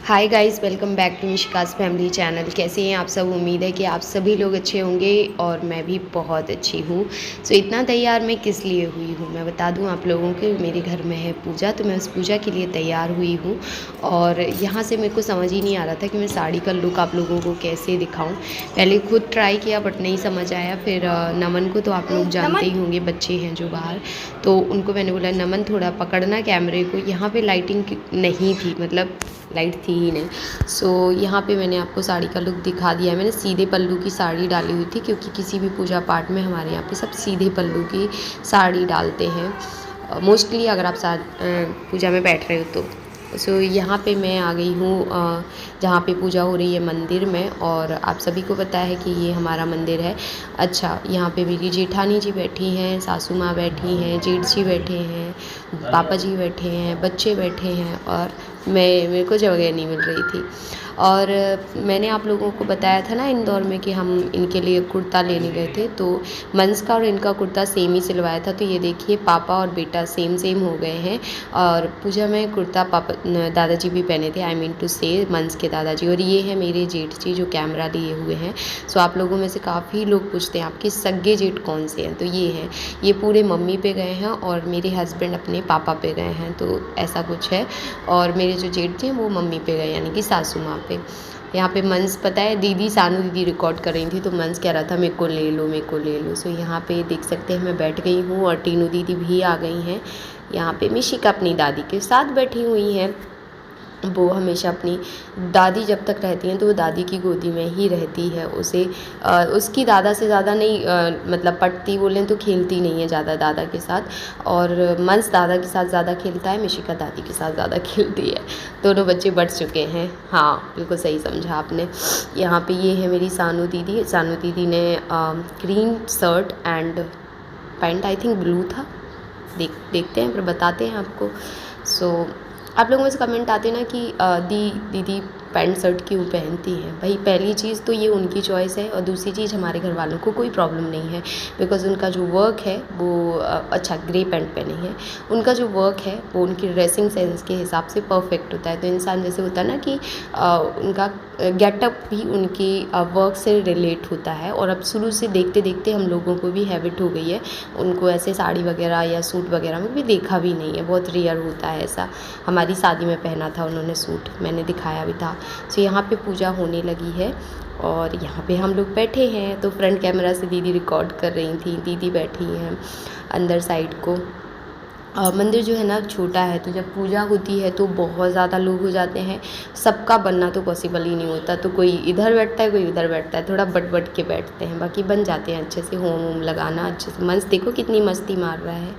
Hi guys, welcome back to Mishika's family channel. कैसे हैं आप सब? उम्मीद है कि आप सभी लोग अच्छे होंगे और मैं भी बहुत अच्छी हूँ। सो इतना तैयार मैं किस लिए हुई हूँ मैं बता दूँ आप लोगों के। मेरे घर में है पूजा, तो मैं उस पूजा के लिए तैयार हुई हूँ। और यहाँ से मेरे को समझ ही नहीं आ रहा था कि मैं साड़ी का लुक आप लोगों को कैसे दिखाऊँ। पहले खुद ट्राई किया बट नहीं समझ आया। फिर नमन को तो आप लोग जानते ही होंगे, बच्चे हैं जो बाहर, तो उनको मैंने बोला नमन थोड़ा पकड़ना कैमरे को। यहाँ पे लाइटिंग नहीं थी, मतलब लाइट थी ही नहीं। सो यहाँ पे मैंने आपको साड़ी का लुक दिखा दिया है। मैंने सीधे पल्लू की साड़ी डाली हुई थी, क्योंकि किसी भी पूजा पाठ में हमारे यहाँ पे सब सीधे पल्लू की साड़ी डालते हैं मोस्टली, अगर आप पूजा में बैठ रहे हो तो। सो यहाँ पे मैं आ गई हूँ जहाँ पे पूजा हो रही है मंदिर में, और आप सभी को पता है कि ये हमारा मंदिर है। अच्छा, यहाँ पे मेरी जेठानी जी बैठी हैं, सासू माँ बैठी हैं, जेठ जी बैठे हैं, पापा जी बैठे हैं, बच्चे बैठे हैं, और मेरे को जगह नहीं मिल रही थी। और मैंने आप लोगों को बताया था ना इंदौर में कि हम इनके लिए कुर्ता लेने गए थे, तो मंस का और इनका कुर्ता सेम ही सिलवाया था। तो ये देखिए, पापा और बेटा सेम सेम हो गए हैं। और पूजा में कुर्ता पापा दादाजी भी पहने थे, आई मीन टू से मंस के दादाजी। और ये है मेरे जेठ जी जो कैमरा लिए हुए हैं। सो आप लोगों में से काफ़ी लोग पूछते हैं आपके सगे जेठ कौन से हैं, तो ये हैं। ये पूरे मम्मी पे गए हैं और मेरे हस्बैंड अपने पापा पे गए हैं, तो ऐसा कुछ है। और मेरे जो जेठ जी हैं वो मम्मी पे गए, यानी कि सासू माँ पे। यहाँ पे मंस, पता है दीदी, सानू दीदी रिकॉर्ड कर रही थी, तो मंस कह रहा था मेरे को ले लो, मेरे को ले लो। सो यहाँ पे देख सकते हैं मैं बैठ गई हूँ, और टीनू दीदी भी आ गई हैं। यहाँ पे मिशिका अपनी दादी के साथ बैठी हुई हैं। वो हमेशा अपनी दादी जब तक रहती हैं तो वो दादी की गोदी में ही रहती है। उसे उसकी दादा से ज़्यादा नहीं मतलब पटती बोलें तो खेलती नहीं है ज़्यादा दादा के साथ। और मंस दादा के साथ ज़्यादा खेलता है, मिशिका दादी के साथ ज़्यादा खेलती है। दोनों बच्चे बढ़ चुके हैं। हाँ, बिल्कुल सही समझा आपने। यहाँ पे ये है मेरी सानू दीदी। सानू दीदी ने green shirt and pant, I think blue था, देखते हैं फिर बताते हैं आपको। सो आप लोगों में से कमेंट आते हैं ना कि दीदी पैंट शर्ट क्यों पहनती हैं। भाई, पहली चीज़ तो ये उनकी चॉइस है, और दूसरी चीज़ हमारे घर वालों को कोई प्रॉब्लम नहीं है, बिकॉज़ उनका जो वर्क है वो अच्छा ग्रे पैंट पहनी है। उनका जो वर्क है वो उनकी ड्रेसिंग सेंस के हिसाब से परफेक्ट होता है। तो इंसान जैसे होता है ना कि उनका गेटअप भी उनकी वर्क से रिलेट होता है। और अब शुरू से देखते देखते हम लोगों को भी हैबिट हो गई है। उनको ऐसे साड़ी वगैरह या सूट वगैरह में भी देखा भी नहीं है, बहुत रेयर होता है ऐसा। हमारी शादी में पहना था उन्होंने सूट, मैंने दिखाया भी था। सो यहाँ पे पूजा होने लगी है, और यहाँ पे हम लोग बैठे हैं। तो फ्रंट कैमरा से दीदी रिकॉर्ड कर रही थी। दीदी बैठी हैं अंदर साइड को। मंदिर जो है ना छोटा है, तो जब पूजा होती है तो बहुत ज़्यादा लोग हो जाते हैं। सबका बनना तो पॉसिबल ही नहीं होता, तो कोई इधर बैठता है, कोई उधर बैठता है, थोड़ा बट बट के बैठते हैं। बाकी बन जाते हैं अच्छे से। होम वोम लगाना अच्छे से। मंस देखो कितनी मस्ती मार रहा है।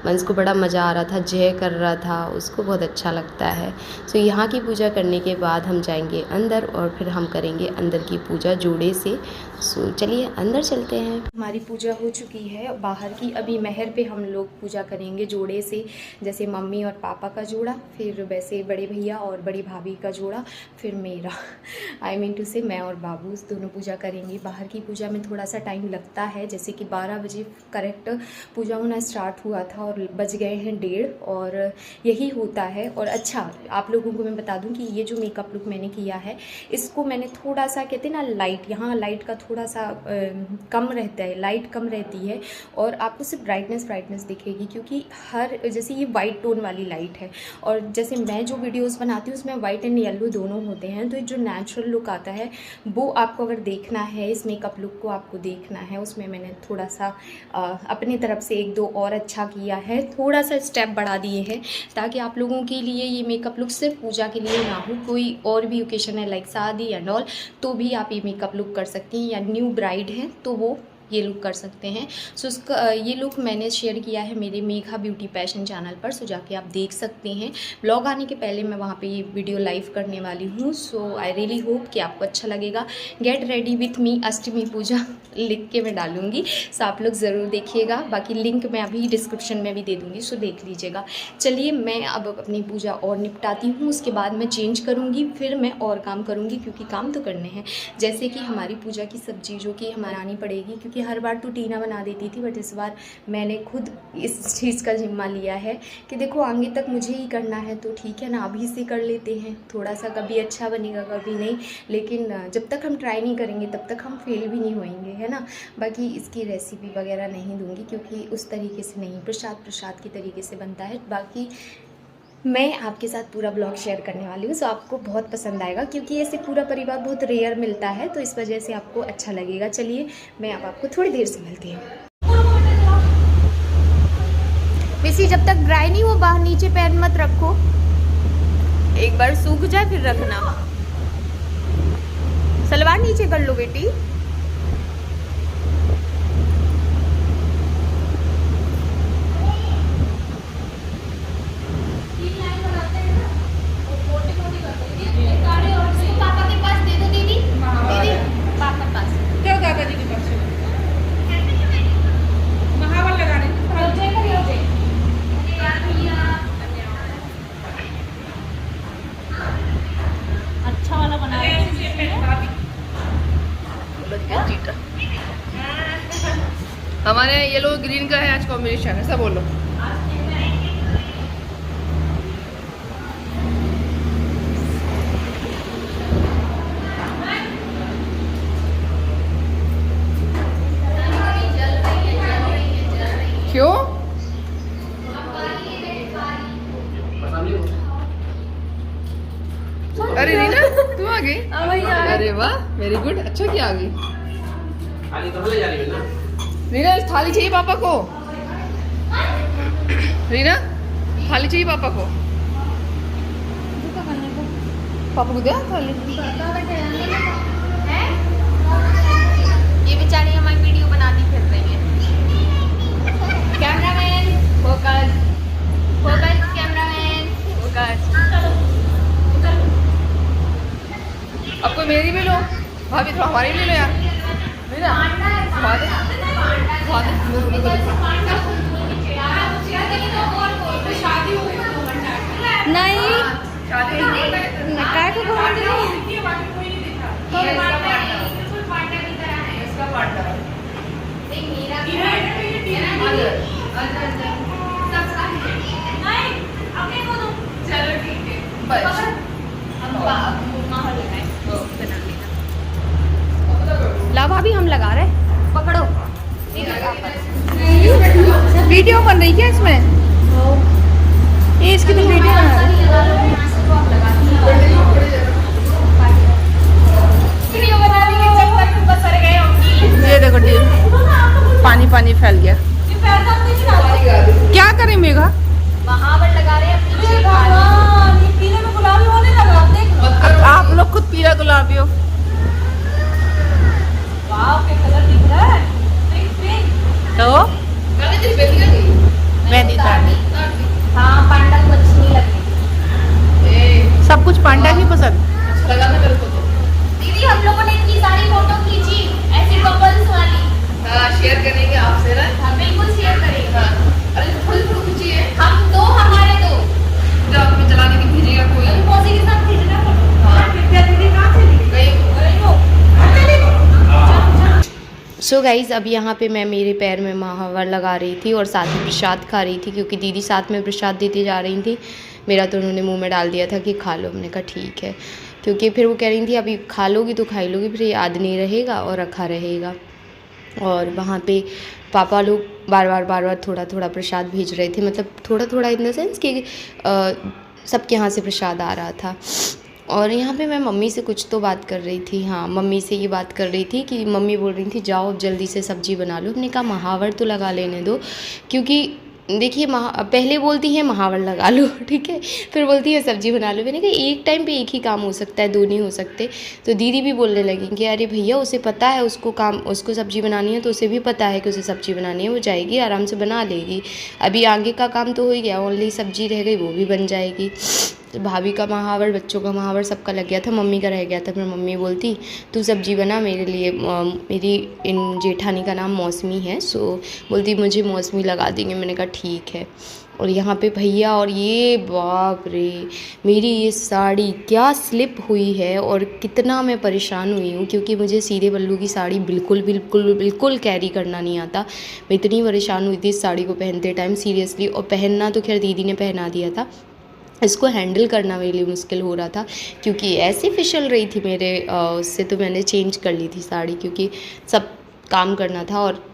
मंस को बड़ा मज़ा आ रहा था, जय कर रहा था, उसको बहुत अच्छा लगता है। सो यहाँ की पूजा करने के बाद हम जाएंगे अंदर, और फिर हम करेंगे अंदर की पूजा जोड़े से। सो चलिए अंदर चलते हैं। हमारी पूजा हो चुकी है बाहर की। अभी महर पे हम लोग पूजा करेंगे जोड़े से, जैसे मम्मी और पापा का जोड़ा, फिर वैसे बड़े भैया और बड़ी भाभी का जोड़ा, फिर मेरा आई मीन टू से मैं और बाबू दोनों पूजा करेंगे। बाहर की पूजा में थोड़ा सा टाइम लगता है, जैसे कि 12 बजे करेक्ट पूजा होना स्टार्ट हुआ था और बज गए हैं 1:30, और यही होता है। और अच्छा, आप लोगों को मैं बता दूं कि ये जो मेकअप लुक मैंने किया है, इसको मैंने थोड़ा सा, कहते हैं ना लाइट, यहाँ लाइट का थोड़ा सा कम रहता है, लाइट कम रहती है, और आपको सिर्फ ब्राइटनेस दिखेगी, क्योंकि हर जैसे ये वाइट टोन वाली लाइट है, और जैसे मैं जो वीडियोस बनाती हूँ उसमें वाइट एंड येलो दोनों होते हैं। तो जो नेचुरल लुक आता है वो आपको अगर देखना है, इस मेकअप लुक को आपको देखना है, उसमें मैंने थोड़ा सा अपनी तरफ से 1-2 और अच्छा किया है, थोड़ा सा स्टेप बढ़ा दिए हैं, ताकि आप लोगों के लिए ये मेकअप लुक सिर्फ पूजा के लिए ना हो, कोई और भी ओकेशन है लाइक शादी एंड ऑल, तो भी आप ये मेकअप लुक कर सकती हैं, या न्यू ब्राइड हैं तो वो ये लुक कर सकते हैं। सो उसका ये लुक मैंने शेयर किया है मेरे मेघा ब्यूटी पैशन चैनल पर, सो जाके आप देख सकते हैं। ब्लॉग आने के पहले मैं वहाँ पे ये वीडियो लाइव करने वाली हूँ। सो आई रियली होप कि आपको अच्छा लगेगा। गेट रेडी विथ मी अष्टमी पूजा लिख के मैं डालूँगी, सो आप लोग ज़रूर देखिएगा। बाकी लिंक मैं अभी डिस्क्रिप्शन में भी दे दूँगी, सो देख लीजिएगा। चलिए मैं अब अपनी पूजा और निपटाती हूँ, उसके बाद मैं चेंज करूँगी, फिर मैं और काम करूँगी, क्योंकि काम तो करने हैं। जैसे कि हमारी पूजा की सब चीज़ों की हमारी आनी पड़ेगी, क्योंकि क्योंकि हर बार तो टीना बना देती थी, बट इस बार मैंने खुद इस चीज़ का जिम्मा लिया है कि देखो आगे तक मुझे ही करना है, तो ठीक है ना, अभी से कर लेते हैं। थोड़ा सा कभी अच्छा बनेगा कभी नहीं, लेकिन जब तक हम ट्राई नहीं करेंगे तब तक हम फेल भी नहीं होएंगे, है ना। बाकी इसकी रेसिपी वगैरह नहीं दूंगी क्योंकि उस तरीके से नहीं, प्रसाद की तरीके से बनता है। बाकी मैं आपके साथ पूरा ब्लॉग शेयर करने वाली हूँ, सो आपको बहुत पसंद आएगा क्योंकि ऐसे पूरा परिवार बहुत रेयर मिलता है, तो इस वजह से आपको अच्छा लगेगा। चलिए मैं अब आपको थोड़ी देर से मिलती हूँ। वैसे जब तक ड्राई नहीं हो बाहर नीचे पैर मत रखो, एक बार सूख जाए फिर रखना। सलवार नीचे कर लो बेटी। हमारे येलो ग्रीन का है आज कॉम्बिनेशन, ऐसा बोलो। क्यों? अरे रीना तू आ गई? अरे वाह वेरी गुड, अच्छा किया आ गई। रीना थाली चाहिए पापा को। रीना थाली चाहिए पापा को। पापा को दे थाली। ये बेचारी हमारी वीडियो बनाती फिर रही है। Cameraman focus, focus cameraman focus. अब कोई मेरी भी लो भाभी, थोड़ा हमारी भी ले लो यार। रीना नहीं काय को ला भाभी हम लगा रहे, पकड़ो। वीडियो बन रही है इसमें, ये इसकी तो वीडियो बना रही है। ये देखो पानी पानी फैल गया। क्या करें मेघा? महावर लगा रहे हैं। पीले में गुलाबी होने लगा, आप लोग खुद पीला गुलाबी हो। कलर दिख रहा है तो मेहंदी तारनी। हाँ पांडा को अच्छी नहीं लगती, सब कुछ पांडा की पसंद। दीदी हम लोगों ने इतनी सारी फोटो खींची ऐसी कपल्स वाली। हाँ शेयर करेंगे आपसे ना। हाँ बिल्कुल शेयर करेंगे। हाँ। अरे थोड़ी फोटो खींचिए, हम दो, हमारे दो जो आपको चलाने की भेजेगा कोई। मौसी के साथ खींचना। दीदी कहाँ चली गई? सो गाइज़ अब यहाँ पे मैं मेरे पैर में महावर लगा रही थी और साथ में प्रसाद खा रही थी क्योंकि दीदी साथ में प्रसाद देते जा रही थी। मेरा तो उन्होंने मुंह में डाल दिया था कि खा लो। हमने कहा ठीक है, क्योंकि फिर वो कह रही थी अभी खा लोगी तो खाई लोगी, फिर याद नहीं रहेगा और रखा रहेगा। और वहाँ पे पापा लोग बार बार थोड़ा थोड़ा प्रसाद भेज रहे थे, मतलब थोड़ा थोड़ा इन द सेंस कि सबके यहाँ से प्रसाद आ रहा था। और यहाँ पे मैं मम्मी से कुछ तो बात कर रही थी। हाँ मम्मी से ये बात कर रही थी कि मम्मी बोल रही थी जाओ जल्दी से सब्ज़ी बना लो। हमने कहा महावर तो लगा लेने दो, क्योंकि देखिए पहले बोलती है महावर लगा लो, ठीक है, फिर बोलती है सब्ज़ी बना लो। मैंने कहा एक टाइम पे एक ही काम हो सकता है, दो नहीं हो सकते। तो दीदी भी बोलने लगी कि अरे भैया उसे पता है उसको सब्ज़ी बनानी है, तो उसे भी पता है कि उसे सब्ज़ी बनानी है, वो जाएगी आराम से बना लेगी। अभी आगे का काम तो हो ही गया, ओनली सब्ज़ी रह गई वो भी बन जाएगी। भाभी का महावर, बच्चों का महावर सबका लग गया था, मम्मी का रह गया था। फिर मम्मी बोलती तू सब्जी बना मेरे लिए, मेरी इन जेठानी का नाम मौसमी है, सो बोलती मुझे मौसमी लगा देंगे। मैंने कहा ठीक है। और यहाँ पे भैया, और ये बाप रे, मेरी ये साड़ी क्या स्लिप हुई है और कितना मैं परेशान हुई हूँ, क्योंकि मुझे सीधे पल्लू की साड़ी बिल्कुल बिल्कुल बिल्कुल कैरी करना नहीं आता। मैं इतनी परेशान हुई थी इस साड़ी को पहनते टाइम सीरियसली। और पहनना तो खैर दीदी ने पहना दिया था, इसको हैंडल करना मेरे लिए मुश्किल हो रहा था, क्योंकि ऐसी फिसल रही थी मेरे उससे। तो मैंने चेंज कर ली थी साड़ी, क्योंकि सब काम करना था और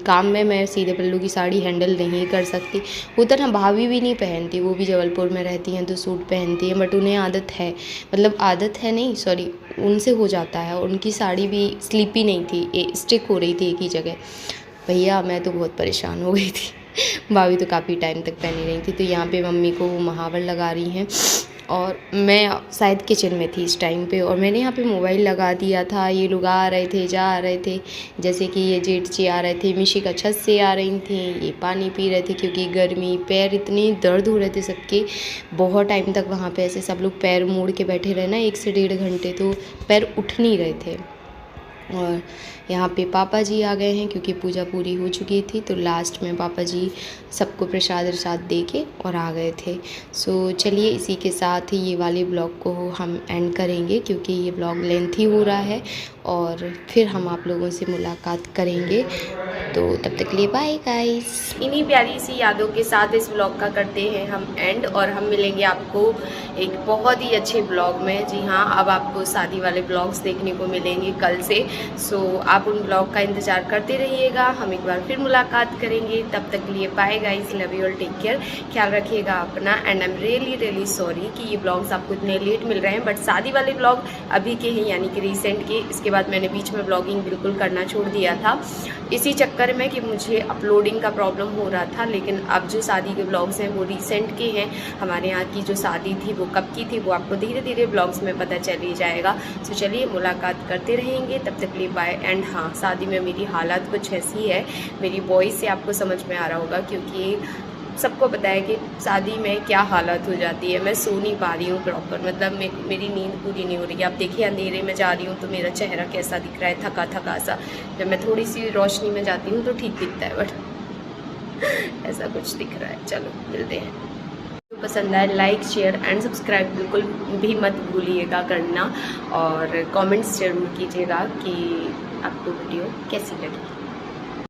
काम में मैं सीधे पल्लू की साड़ी हैंडल नहीं कर सकती। होता ना, भाभी भी नहीं पहनती, वो भी जबलपुर में रहती हैं तो सूट पहनती हैं, बट उन्हें आदत है, मतलब आदत है नहीं, सॉरी, उनसे हो जाता है। उनकी साड़ी भी स्लीपी नहीं थी, स्टिक हो रही थी एक ही जगह। भैया मैं तो बहुत परेशान हो गई थी। भाभी तो काफ़ी टाइम तक पहनी रही थी। तो यहाँ पे मम्मी को वो महावर लगा रही हैं, और मैं शायद किचन में थी इस टाइम पे, और मैंने यहाँ पे मोबाइल लगा दिया था। ये लोग आ रहे थे, जा रहे थे, जैसे कि ये जेठ जी आ रहे थे, मिशिका छत से आ रही थी, ये पानी पी रहे थे क्योंकि गर्मी, पैर इतने दर्द हो रहे थे सबके। बहुत टाइम तक वहाँ पे ऐसे सब लोग पैर मोड़ के बैठे रहे ना, 1 से 1.5 घंटे, तो पैर उठ नहीं रहे थे। और यहाँ पे पापा जी आ गए हैं, क्योंकि पूजा पूरी हो चुकी थी, तो लास्ट में पापा जी सबको प्रसाद वरसाद दे के और आ गए थे। सो चलिए, इसी के साथ ही ये वाले ब्लॉग को हम एंड करेंगे, क्योंकि ये ब्लॉग लेंथी हो रहा है, और फिर हम आप लोगों से मुलाकात करेंगे। तो तब तक के लिए बाय गाइस। इन्हीं प्यारी सी यादों के साथ इस ब्लॉग का करते हैं हम एंड, और हम मिलेंगे आपको एक बहुत ही अच्छे ब्लॉग में। जी हाँ, अब आपको शादी वाले ब्लॉग्स देखने को मिलेंगे कल से। सो आप उन ब्लॉग का इंतज़ार करते रहिएगा, हम एक बार फिर मुलाकात करेंगे। तब तक के लिए बाय गाइस, लव यू और टेक केयर, ख्याल रखिएगा अपना। And I am really sorry कि ये ब्लॉग्स आपको इतने लेट मिल रहे हैं, बट शादी वाले ब्लॉग अभी के हैं, यानी कि रिसेंट के। इसके बाद मैंने बीच में ब्लॉगिंग बिल्कुल करना छोड़ दिया था, इसी चक्कर में कि मुझे अपलोडिंग का प्रॉब्लम हो रहा था। लेकिन अब जो शादी के ब्लॉग्स हैं वो रिसेंट के हैं। हमारे यहाँ की जो शादी थी वो कब की थी वो आपको धीरे धीरे ब्लॉग्स में पता चल ही जाएगा। तो चलिए, मुलाकात करते रहेंगे, तब तक के लिए बाय। एंड हाँ, शादी में मेरी हालत कुछ ऐसी है, मेरी वॉइस से आपको समझ में आ रहा होगा, क्योंकि सबको पता है कि शादी में क्या हालत हो जाती है। मैं सो नहीं पा रही हूँ प्रॉपर, मतलब मेरी नींद पूरी नहीं हो रही है। आप देखिए, अंधेरे में जा रही हूँ तो मेरा चेहरा कैसा दिख रहा है, थका थका सा। जब मैं थोड़ी सी रोशनी में जाती हूँ तो ठीक दिखता है, बट ऐसा कुछ दिख रहा है। चलो मिलते हैं। तो पसंद आए लाइक शेयर एंड सब्सक्राइब बिल्कुल भी मत भूलिएगा करना, और कमेंट्स ज़रूर कीजिएगा कि आपको वीडियो कैसी लगी।